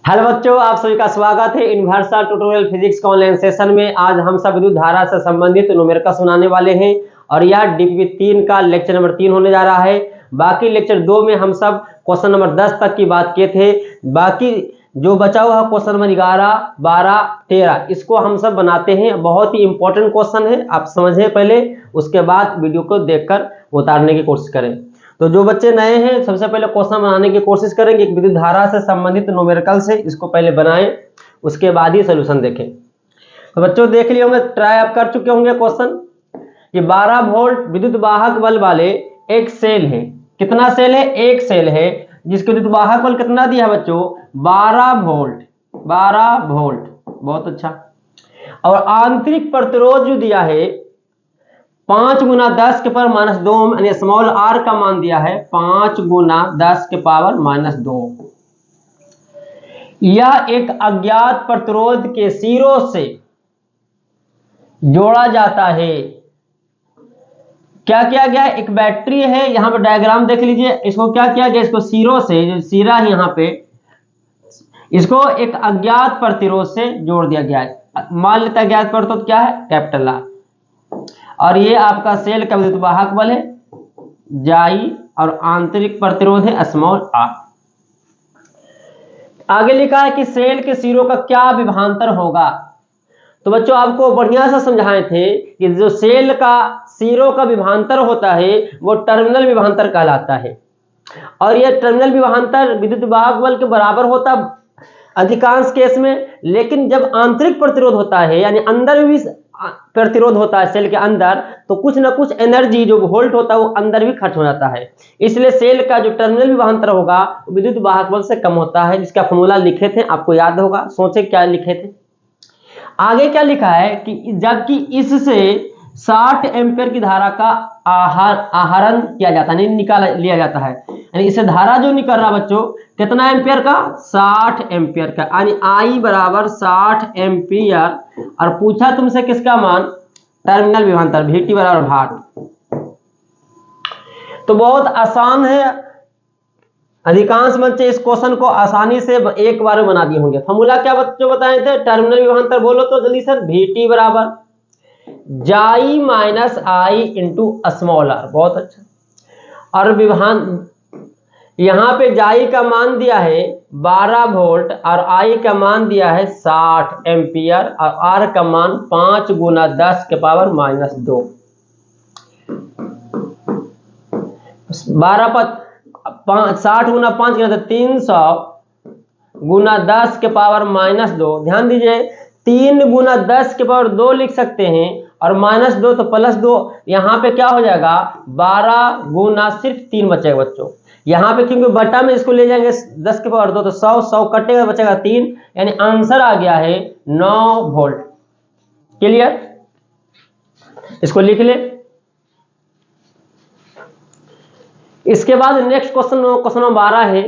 Hello बच्चों, आप सभी का स्वागत है यूनिवर्सल ट्यूटोरियल फिजिक्स के ऑनलाइन सेशन में। आज हम सब विद्युत धारा से संबंधित न्यूमेरिकल सुनाने वाले हैं और यह डीपीपी 3 का लेक्चर नंबर 3 होने जा रहा है। बाकी लेक्चर 2 में हम सब क्वेश्चन नंबर 10 तक की बात किए थे। बाकी जो बचा हुआ क्वेश्चन नंबर 11, 12, 13 इसको हम सब बनाते हैं। बहुत ही इंपॉर्टेंट क्वेश्चन है, आप समझें पहले, उसके बाद वीडियो को देखकर उतारने की कोशिश करें। तो जो बच्चे नए हैं, सबसे पहले क्वेश्चन बनाने की कोशिश करेंगे। एक विद्युत धारा से संबंधित न्यूमेरिकल से इसको पहले बनाएं, उसके बाद ही सोल्यूशन देखें। तो बच्चों देख लिए होंगे, ट्राई आप कर चुके होंगे क्वेश्चन कि 12 वोल्ट विद्युत वाहक बल वाले एक सेल है। कितना सेल है? एक सेल है जिसके विद्युत वाहक बल कितना दिया है बच्चों? 12 वोल्ट। 12 वोल्ट, बहुत अच्छा। और आंतरिक प्रतिरोध जो दिया है 5 गुना 10 के पावर माइनस 2 यानी स्मॉल आर का मान दिया है 5 गुना 10 के पावर माइनस 2। यह एक अज्ञात प्रतिरोध के सिरों से जोड़ा जाता है। क्या किया गया? एक बैटरी है, यहां पर डायग्राम देख लीजिए। इसको क्या किया गया? इसको सिरों से, जो सिरा है यहां पे, इसको एक अज्ञात प्रतिरोध से जोड़ दिया गया है। मान लेता है अज्ञात प्रतिरोध क्या है? Capital R. और ये आपका सेल का विद्युत वाहक बल है जाई और आंतरिक प्रतिरोध है स्मॉल आर। आगे लिखा है कि सेल के सिरों का क्या विभवांतर होगा। तो बच्चों आपको बढ़िया से समझाए थे कि जो सेल का सिरों का विभवांतर होता है वो टर्मिनल विभवांतर कहलाता है। और यह टर्मिनल विभवांतर विद्युत वाहक बल के बराबर होता अधिकांश केस में। लेकिन जब आंतरिक प्रतिरोध होता है, यानी अंदर भी प्रतिरोध होता है सेल के अंदर, तो कुछ ना कुछ एनर्जी जो वोल्ट होता है वो अंदर भी खर्च हो जाता है। इसलिए सेल का जो टर्मिनल विभवांतर होगा विद्युत वाहक बल से कम होता है, जिसका फॉर्मूला लिखे थे, आपको याद होगा। सोचे क्या लिखे थे। आगे क्या लिखा है कि जबकि इससे 60 एम्पीयर की धारा का आहरण किया जाता है, नहीं निकाल लिया जाता है। यानी इससे धारा जो निकल रहा बच्चों कितना एम्पीयर का? 60 एम्पीयर का, यानी आई बराबर 60 एम्पीयर। और पूछा तुमसे किसका मान? टर्मिनल विभवांतर, VT बराबर भाट। तो बहुत आसान है, अधिकांश बच्चे इस क्वेश्चन को आसानी से एक बार में बना दिए होंगे। फॉर्मूला क्या बच्चों बताए थे? टर्मिनल विभवांतर बोलो तो जल्दी सर। VT बराबर जाई minus I into small R. बहुत अच्छा। और विभवान यहां पे जाई का मान दिया है 12 वोल्ट और आई का मान दिया है 60 एम्पीयर और आर का मान 5 गुना 10 के पावर माइनस 2। 60 गुना 5 कितना? 300 गुना 10 के पावर माइनस 2। ध्यान दीजिए, 3 गुना 10 के पावर 2 लिख सकते हैं और माइनस 2 तो प्लस 2। यहाँ पे क्या हो जाएगा? 12 गुना सिर्फ 3 बचेगा बच्चों। यहाँ पे क्योंकि बटा में इसको ले जाएंगे 10 के पावर 2 तो 100 कटेगा, बचेगा 3, यानी आंसर आ गया है 9 वोल्ट। क्लियर? इसको लिख ले। इसके बाद नेक्स्ट क्वेश्चन नंबर 12 है।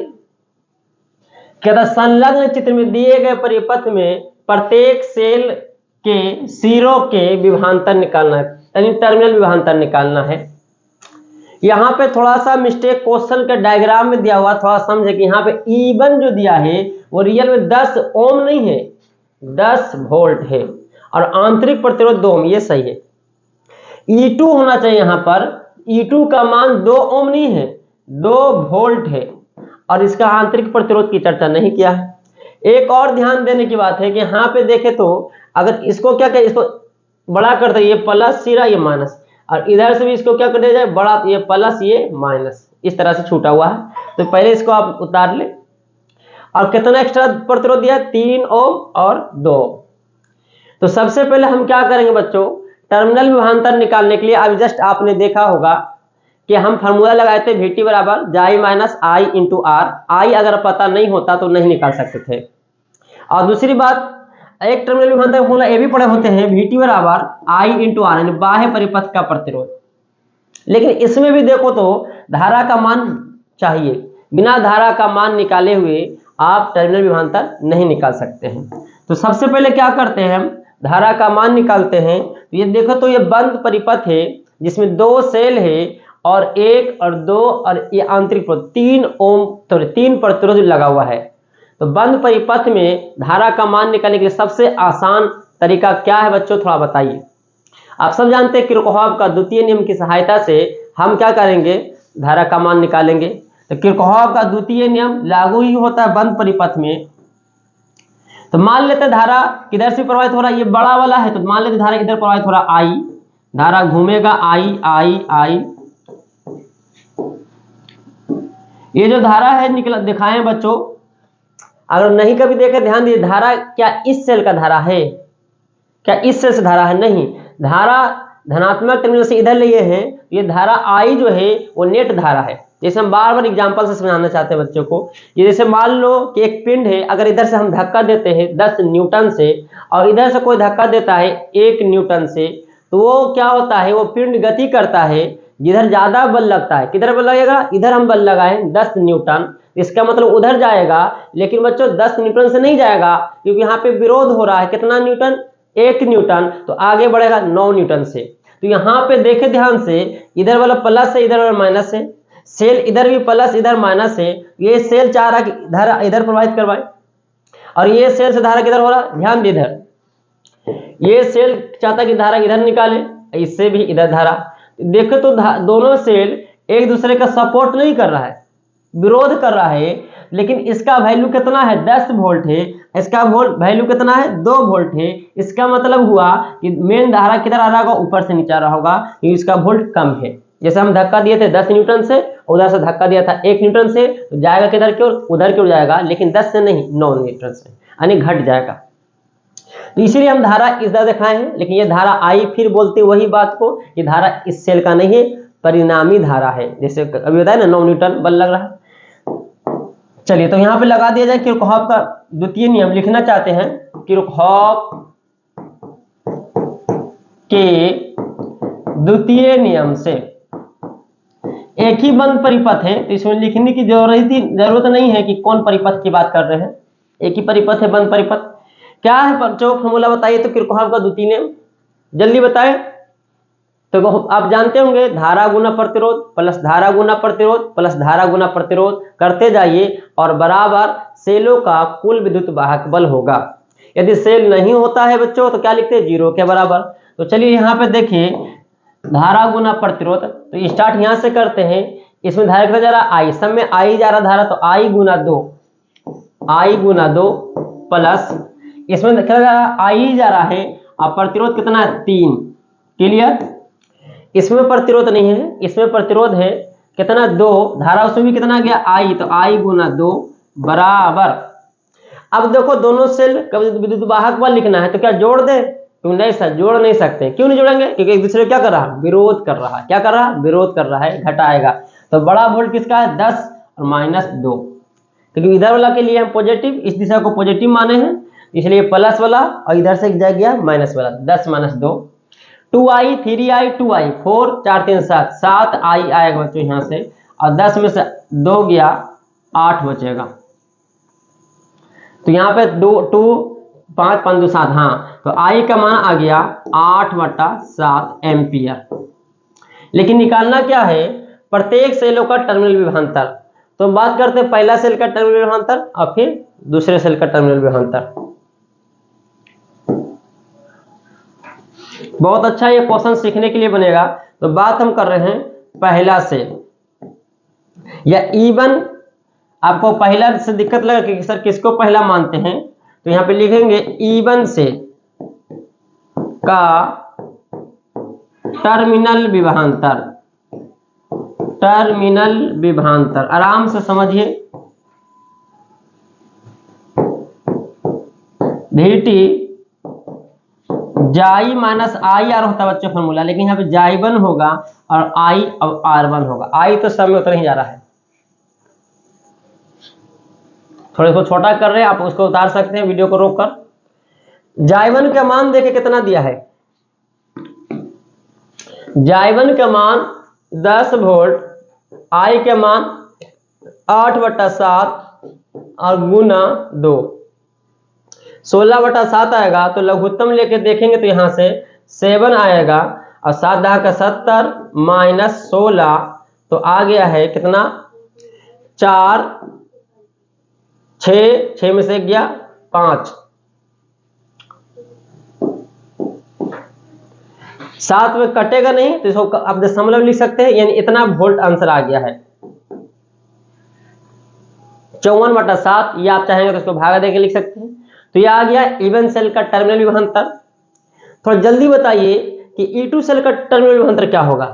कहता संलग्न चित्र में दिए गए परिपथ में प्रत्येक सेल के सिरों के विभवांतर निकालना है, यानी टर्मिनल विभवांतर निकालना है। यहाँ पे थोड़ा सा मिस्टेक क्वेश्चन के डायग्राम में दिया हुआ, थोड़ा समझे कि यहाँ पे E1 जो दिया है वो रियल में 10 ओम नहीं है, 10 वोल्ट है और आंतरिक प्रतिरोध 2 ओम, ये सही है। E2 होना चाहिए यहाँ पर। E2 का मान 2 ओम नहीं है, 2 वोल्ट है और इसका आंतरिक प्रतिरोध की चर्चा नहीं किया है। एक और ध्यान देने की बात है कि यहाँ पे देखे तो अगर इसको क्या कहें, इसको बड़ा कर दे, ये प्लस सिरा, ये माइनस, और इधर से भी इसको क्या कर दिया जाए? बड़ा, ये प्लस ये माइनस, इस तरह से छूटा हुआ है। तो पहले इसको आप उतार ले। और कितना एक्स्ट्रा प्रतिरोध दिया? 3 ओम और 2 ओम। तो सबसे पहले हम क्या करेंगे बच्चों? टर्मिनल विभवांतर निकालने के लिए अब जस्ट आपने देखा होगा कि हम फार्मूला लगाए थे VT बराबर जाई माइनस आई इंटू आर। आई अगर पता नहीं होता तो नहीं निकाल सकते थे। और दूसरी बात, एक टर्मिनल विभवांतर फॉर्मूला ये भी पढ़े होते हैं, VT बराबर आई इंटू आर, यानी बाह्य परिपथ का प्रतिरोध। लेकिन इसमें भी देखो तो धारा का मान चाहिए, बिना धारा का मान निकाले हुए आप टर्मिनल विभवांतर नहीं निकाल सकते हैं। तो सबसे पहले क्या करते हैं? हम धारा का मान निकालते हैं। तो ये देखो तो ये बंद परिपथ है जिसमें 2 सेल है और 1 और 2 और ये आंतरिक 3 ओम, 3 प्रतिरोध लगा हुआ है। तो बंद परिपथ में धारा का मान निकालने के लिए सबसे आसान तरीका क्या है बच्चों, थोड़ा बताइए। आप सब जानते हैं किरचॉफ का द्वितीय नियम की सहायता से हम क्या करेंगे, धारा का मान निकालेंगे। तो किरचॉफ का द्वितीय नियम लागू ही होता है बंद परिपथ में। तो मान लेते हैं धारा किधर से प्रवाहित हो रहा है, ये बड़ा वाला है, तो मान लेते धारा इधर प्रवाहित हो रहा है आई, धारा घूमेगा आई आई आई। ये जो धारा है निकला दिखाएं बच्चों, अगर नहीं कभी देखे ध्यान दीजिए, धारा क्या इस सेल का धारा है, क्या इस सेल से धारा है, नहीं, धारा धनात्मक टर्मिनल से इधर लिए हैं। ये धारा आई जो है वो नेट धारा है। जैसे हम बार बार एग्जांपल से समझाना चाहते हैं बच्चों को, ये जैसे मान लो कि एक पिंड है, अगर इधर से हम धक्का देते हैं 10 न्यूटन से और इधर से कोई धक्का देता है 1 न्यूटन से, तो वो क्या होता है, वो पिंड गति करता है, जिधर ज्यादा बल लगता है, किधर बल लगेगा, इधर हम बल लगाए 10 न्यूटन, इसका मतलब उधर जाएगा। लेकिन बच्चों 10 न्यूटन से नहीं जाएगा, क्योंकि यहाँ पे विरोध हो रहा है, कितना न्यूटन, 1 न्यूटन, तो आगे बढ़ेगा 9 न्यूटन से। तो यहाँ पे देखे ध्यान से, इधर वाला प्लस है, इधर वाला माइनस है, सेल इधर भी प्लस इधर माइनस है, ये सेल चाह रहा कि धारा इधर प्रवाहित करवाए, और ये सेल से धारा किधर हो रहा, ध्यान दे इधर, ये सेल चाहता कि धारा इधर निकाले, इससे भी इधर धारा। देखो तो दोनों सेल एक दूसरे का सपोर्ट नहीं कर रहा है, विरोध कर रहा है, लेकिन इसका वैल्यू कितना है, 10 वोल्ट है, इसका वैल्यू कितना है, 2 वोल्ट है। इसका मतलब हुआ कि मेन धारा किधर आ रहा होगा, ऊपर से नीचे आ रहा होगा, क्योंकि इसका वोल्ट कम है। जैसे हम धक्का दिए थे 10 न्यूटन से, उधर से धक्का दिया था 1 न्यूटन से, तो जाएगा किधर की ओर, उधर की ओर जाएगा, लेकिन 10 से नहीं 9 न्यूटन से, यानी घट जाएगा। तो इसीलिए हम धारा इधर दिखाए हैं, लेकिन ये धारा आई, फिर बोलते वही बात को कि धारा इस सेल का नहीं है, परिणामी धारा है। जैसे अभी बताया ना 9 न्यूटन बल लग रहा है। चलिए तो यहाँ पे लगा दिया जाए किरचॉफ का द्वितीय नियम, लिखना चाहते हैं किरचॉफ के द्वितीय नियम से। एक ही बंद परिपथ है, तो इसमें लिखने की जरूरत नहीं है कि कौन परिपथ की बात कर रहे हैं, एक ही परिपथ है, बंद परिपथ। क्या है बच्चों फॉर्मूला बताइए तो किरचॉफ का द्वितीय नियम, जल्दी बताएं। तो आप जानते होंगे, धारा गुना प्रतिरोध प्लस धारा गुना प्रतिरोध प्लस धारा गुना प्रतिरोध करते जाइए और बराबर सेलों का कुल विद्युत वाहक बल होगा। यदि सेल नहीं होता है बच्चों तो क्या लिखते हैं, 0 के बराबर। तो चलिए यहाँ पे देखिए, धारा गुना प्रतिरोध, तो स्टार्ट यहाँ से करते हैं। इसमें धारा कितना जा रहा है, आई, सब में आई जा रहा धारा, तो आई गुना 2 प्लस इसमें कितना जा रहा है, आई जा रहा है, और प्रतिरोध कितना है, 3। क्लियर, इसमें प्रतिरोध नहीं है, इसमें प्रतिरोध है कितना, 2, धारा उसमें भी कितना गया, आई, तो आई गुना 2 बराबर। अब देखो दोनों सेल का विद्युत वाहक बल लिखना है, तो क्या जोड़ दे, क्यों नहीं सर, जोड़ नहीं सकते। क्यों नहीं जोड़ेंगे, क्योंकि एक दूसरे क्या कर रहा है, विरोध कर रहा है, क्या कर रहा है, विरोध कर रहा है, घटाएगा। तो बड़ा वोल्ट किसका है, 10 और -2, क्योंकि इधर वाला के लिए हम पॉजिटिव, इस दिशा को पॉजिटिव माने हैं, इसलिए प्लस वाला, और इधर से जा गया माइनस वाला, 10 - 2, 2i 3i 2i 4 4 3 7 7i आएगा बच्चों यहाँ से, और 10 में से 2 गया, 8 बचेगा। तो यहाँ पे 2 5 5 2 7, हाँ, तो आई का मान आ गया 8/7 एम्पियर। लेकिन निकालना क्या है, प्रत्येक सेलों का टर्मिनल विभवांतर। तो बात करते हैं पहला सेल का टर्मिनल विभवांतर और फिर दूसरे सेल का टर्मिनल विभवांतर। बहुत अच्छा ये क्वेश्चन सीखने के लिए बनेगा। तो बात हम कर रहे हैं पहला सेल या E1। आपको पहला से दिक्कत लगा कि सर किसको पहला मानते हैं, तो यहाँ पे लिखेंगे E1 सेल का टर्मिनल विभवांतर, टर्मिनल विभवांतर आराम से समझिए। VT जाई माइनस आई आर होता है बच्चों फॉर्मूला, लेकिन यहाँ पे जाई1 होगा और आई अब R1 होगा। आई तो सब में उतर ही जा रहा है, थोड़े को छोटा कर रहे हैं, आप उसको उतार सकते हैं वीडियो को रोक कर। जाई1 का मान देखे कितना दिया है, जाई1 का मान 10 वोल्ट, आई के मान 8/7 और गुना 2, 16/7 आएगा। तो लघुत्तम लेके देखेंगे तो यहाँ से 7 आएगा, और 7 × 70 -16, तो आ गया है कितना, 4 6, 6 में से 1 गया 5, 7 में कटेगा नहीं तो इसको आप दशमलव लिख सकते हैं, यानी इतना वोल्ट आंसर आ गया है 54/7, या आप चाहेंगे तो इसको भागा देके लिख सकते हैं। तो ये आ गया इवन सेल का टर्मिनल विभवांतर। थोड़ा जल्दी बताइए कि E2 सेल का टर्मिनल विभवांतर क्या होगा।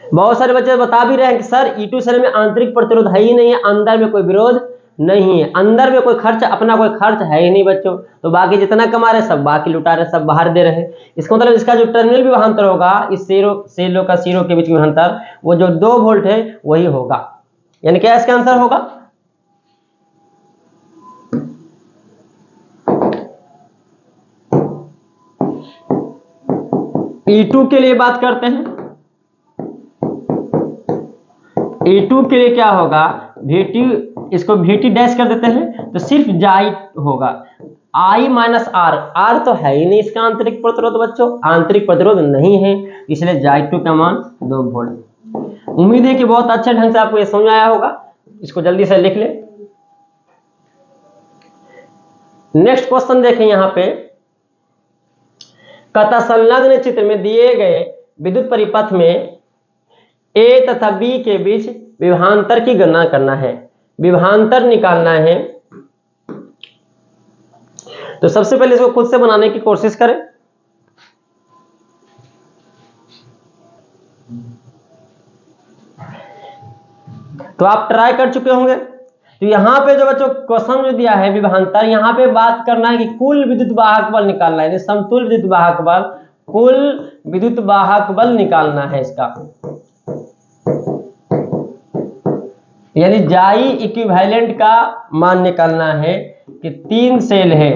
बहुत सारे बच्चे बता भी रहे हैं कि सर E2 सेल में आंतरिक प्रतिरोध है ही नहीं है, अंदर में कोई विरोध नहीं है, अंदर में कोई खर्च, अपना कोई खर्च है ही नहीं बच्चों, तो बाकी जितना कमा रहे सब बाकी लुटा रहे, सब बाहर दे रहे। इसका मतलब इसका जो टर्मिनल विभवांतर होगा इस सेलों का सीरो के बीच विभवांतर, वो जो 2 वोल्ट है वही होगा, यानी क्या इसका आंसर होगा। E2 के लिए बात करते हैं। E2 के लिए क्या होगा, VT, इसको VT डैश कर देते हैं तो सिर्फ जाई होगा, I माइनस R, R तो है ही नहीं इसका आंतरिक प्रतिरोध बच्चों, आंतरिक प्रतिरोध नहीं है, इसलिए जाई2 का मान 2 वोल्ट। उम्मीद है कि बहुत अच्छे ढंग से आपको ये समझ आया होगा, इसको जल्दी से लिख ले। नेक्स्ट क्वेश्चन देखें यहाँ पे, कथा संलग्न चित्र में दिए गए विद्युत परिपथ में A तथा B के बीच विभवांतर की गणना करना है, विभवांतर निकालना है। तो सबसे पहले इसको खुद से बनाने की कोशिश करें। तो आप ट्राई कर चुके होंगे। तो यहाँ पे जो बच्चों क्वेश्चन जो दिया है विभवांतर, यहाँ पे बात करना है कि कुल विद्युत वाहक बल निकालना है, समतुल्य विद्युत वाहक बल, कुल विद्युत वाहक बल निकालना है इसका, यानी जाई इक्विवेलेंट का मान निकालना है कि 3 सेल है।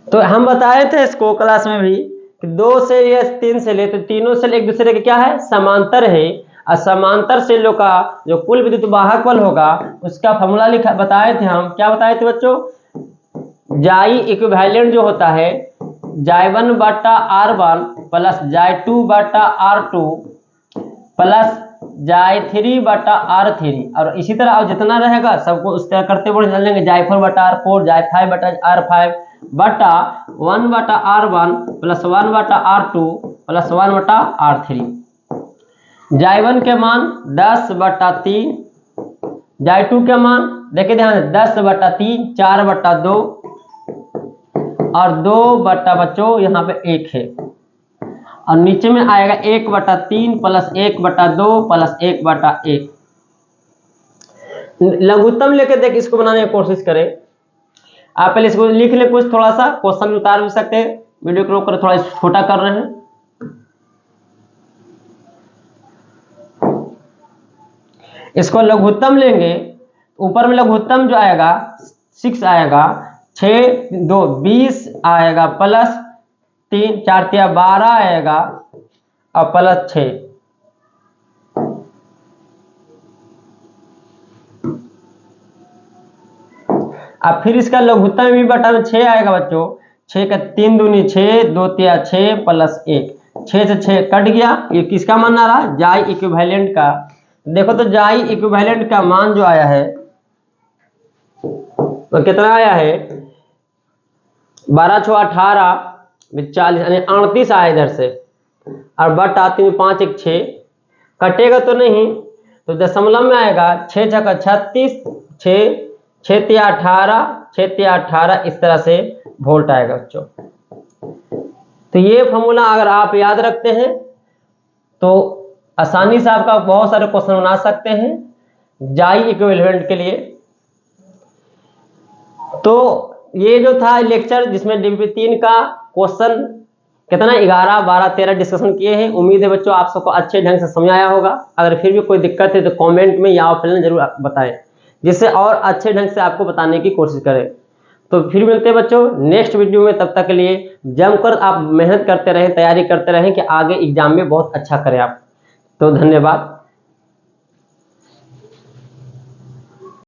तो हम बताए थे इसको क्लास में भी कि 2 सेल या 3 सेल है, तो तीनों सेल एक दूसरे के क्या है, समांतर है, और समांतर सेलों का जो कुल विद्युत वाहक बल होगा उसका फॉर्मूला लिखा बताए थे हम। क्या बताए थे बच्चों, जाई इक्विवेलेंट जो होता है जाई1/R1 प्लस जाई2/R2 प्लस जाई3/R3, और इसी तरह जितना रहेगा सबको उस तरह करते हुए चल जाएंगे, जाई4/R4, जाई5/R5 बटा 1/R1 plus 1/R2 plus 1/R3। जाई1 के मान 10/3, जाई2 के मान देखिए ध्यान 10/3, 4/2 और 2 बच्चों यहाँ पे 1 है, और नीचे में आएगा 1/3 प्लस 1/2 प्लस 1/1। लघुत्तम लेके देख इसको बनाने की कोशिश करें। आप पहले इसको लिख ले, कुछ थोड़ा सा क्वेश्चन उतार भी सकते हैं, वीडियो को रोक कर थोड़ा छोटा कर रहे हैं। इसको लघुत्तम लेंगे, ऊपर में लघुत्तम जो आएगा 6 आएगा, 6 2 20 आएगा, प्लस 3 4 3 12 आएगा, और प्लस 6। अब फिर इसका लघुत्तम भी बटा में 6 आएगा बच्चों, 6 का 3 दूनी 6, 2 3 6 प्लस 1, 6 से 6 कट गया। ये किसका मान आ रहा, जाई इक्विवेलेंट का। देखो तो जाई इक्विवेलेंट का मान जो आया है तो कितना आया है, 12 6 18 40, यानी 38 आया इधर से, और बटा 3 5 1 6, कटेगा तो नहीं तो दशमलव में आएगा, 6 6 36, 6 6 3 18, 6 3 18, इस तरह से वोल्ट आएगा बच्चों। तो ये फॉर्मूला अगर आप याद रखते हैं तो आसानी से आपका बहुत सारे क्वेश्चन बना सकते हैं जाई इक्विवेलेंट के लिए। तो ये जो था लेक्चर जिसमें DPP3 का क्वेश्चन कितना 11 12 13 डिस्कशन किए हैं। उम्मीद है बच्चों आप सबको अच्छे ढंग से समझ आया होगा। अगर फिर भी कोई दिक्कत है तो कमेंट में या ऑफलाइन जरूर बताएं, जिससे और अच्छे ढंग से आपको बताने की कोशिश करें। तो फिर मिलते हैं बच्चों नेक्स्ट वीडियो में, तब तक के लिए जमकर आप मेहनत करते रहें, तैयारी करते रहें कि आगे एग्जाम में बहुत अच्छा करें आप। तो धन्यवाद।